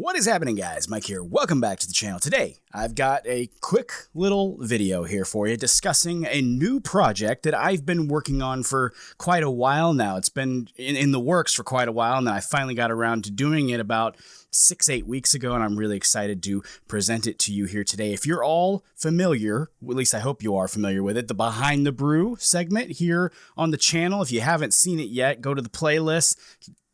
What is happening, guys? Mike here. Welcome back to the channel. Today, I've got a quick little video here for you discussing a new project that I've been working on for quite a while now. It's been in the works for quite a while, and then I finally got around to doing it about 6-8 weeks ago, and I'm really excited to present it to you here today. If you're all familiar, at least I hope you are familiar with it, the Behind the Brew segment here on the channel. If you haven't seen it yet, go to the playlist.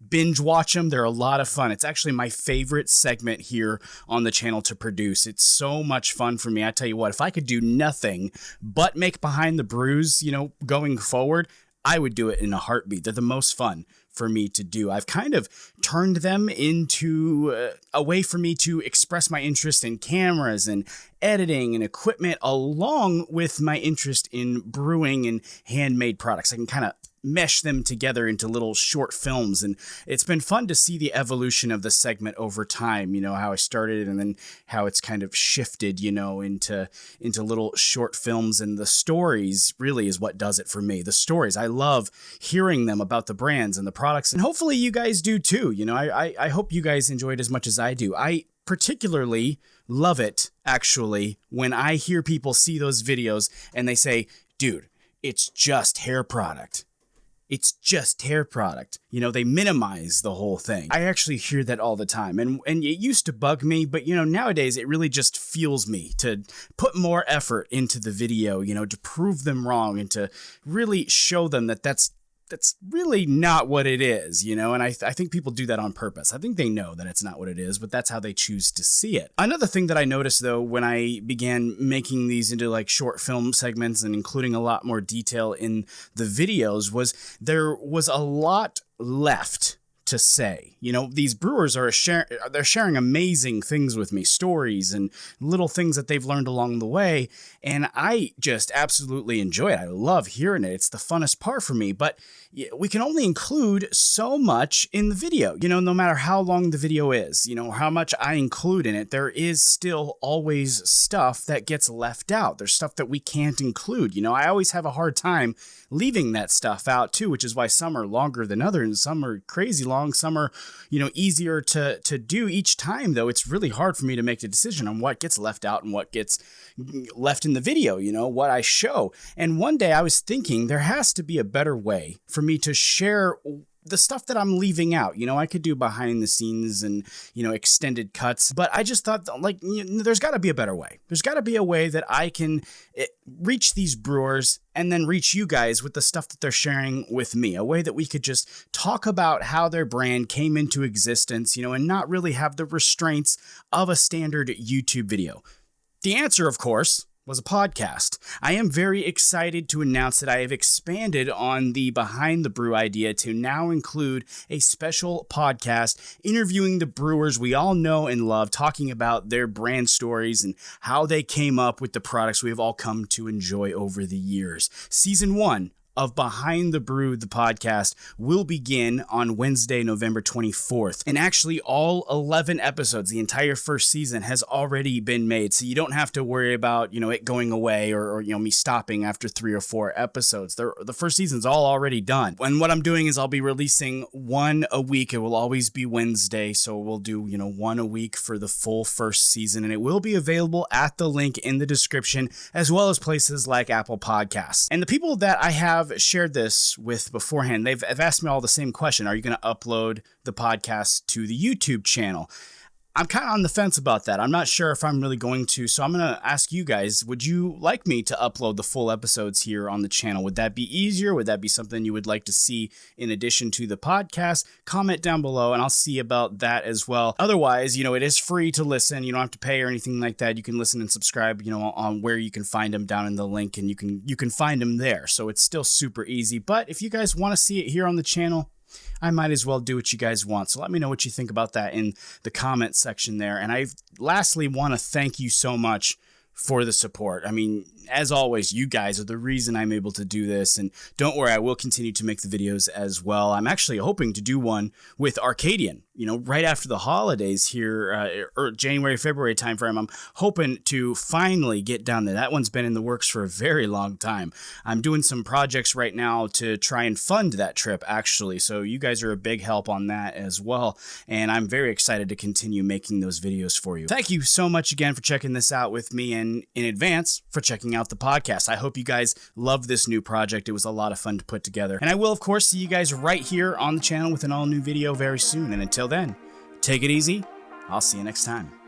Binge watch them. They're a lot of fun. It's actually my favorite segment here on the channel to produce. It's so much fun for me. I tell you what, if I could do nothing but make Behind the Brews, going forward, I would do it in a heartbeat. They're the most fun for me to do. I've kind of turned them into a way for me to express my interest in cameras and editing and equipment, along with my interest in brewing and handmade products. I can kind of mesh them together into little short films, and it's been fun to see the evolution of the segment over time, how I started and then how it's kind of shifted, into little short films. And the stories really is what does it for me. The stories, I love hearing them about the brands and the products, and hopefully you guys do too. I hope you guys enjoy it as much as I do. I particularly love it, actually, when I hear people see those videos and they say, dude, it's just hair product. It's just hair product. They minimize the whole thing. I actually hear that all the time. And it used to bug me, but nowadays it really just fuels me to put more effort into the video, to prove them wrong and to really show them that that's really not what it is, and I think people do that on purpose. I think they know that it's not what it is, but that's how they choose to see it. Another thing that I noticed, though, when I began making these into like short film segments and including a lot more detail in the videos, was there was a lot left to say. These brewers they're sharing amazing things with me, stories and little things that they've learned along the way, and I just absolutely enjoy it. I love hearing it. It's the funnest part for me, but we can only include so much in the video. No matter how long the video is, how much I include in it, there is still always stuff that gets left out. There's stuff that we can't include. I always have a hard time leaving that stuff out too, which is why some are longer than others and some are crazy long, some are easier to do. Each time, though, it's really hard for me to make a decision on what gets left out and what gets left in the video, what I show. And one day I was thinking there has to be a better way for me to share the stuff that I'm leaving out. I could do behind the scenes and, extended cuts, but I just thought there's got to be a better way. There's got to be a way that I can reach these brewers and then reach you guys with the stuff that they're sharing with me. A way that we could just talk about how their brand came into existence, and not really have the restraints of a standard YouTube video. The answer, of course, was a podcast. I am very excited to announce that I have expanded on the Behind the Brew idea to now include a special podcast interviewing the brewers we all know and love, talking about their brand stories and how they came up with the products we have all come to enjoy over the years. Season 1 of Behind the Brew, the podcast, will begin on Wednesday, November 24th. And actually, all 11 episodes, the entire first season, has already been made. So you don't have to worry about, it going away or me stopping after 3 or 4 episodes. The first season's all already done. And what I'm doing is I'll be releasing one a week. It will always be Wednesday. So we'll do, one a week for the full first season. And it will be available at the link in the description, as well as places like Apple Podcasts. And the people that I have shared this with beforehand, they've asked me all the same question. Are you going to upload the podcast to the YouTube channel? I'm kind of on the fence about that. I'm not sure if I'm really going to, so I'm going to ask you guys, would you like me to upload the full episodes here on the channel? Would that be easier? Would that be something you would like to see in addition to the podcast? Comment down below and I'll see about that as well. Otherwise, it is free to listen. You don't have to pay or anything like that. You can listen and subscribe, on where you can find them down in the link, and you can find them there. So it's still super easy. But if you guys want to see it here on the channel, I might as well do what you guys want. So let me know what you think about that in the comment section there. And I lastly want to thank you so much for the support. I mean, as always, you guys are the reason I'm able to do this, and don't worry, I will continue to make the videos as well. I'm actually hoping to do one with Arcadian, right after the holidays here, or January, February timeframe. I'm hoping to finally get down there. That one's been in the works for a very long time. I'm doing some projects right now to try and fund that trip, actually, so you guys are a big help on that as well, and I'm very excited to continue making those videos for you. Thank you so much again for checking this out with me, and in advance for checking out the podcast. I hope you guys love this new project. It was a lot of fun to put together, and I will, of course, see you guys right here on the channel with an all-new video very soon, and until then, take it easy. I'll see you next time.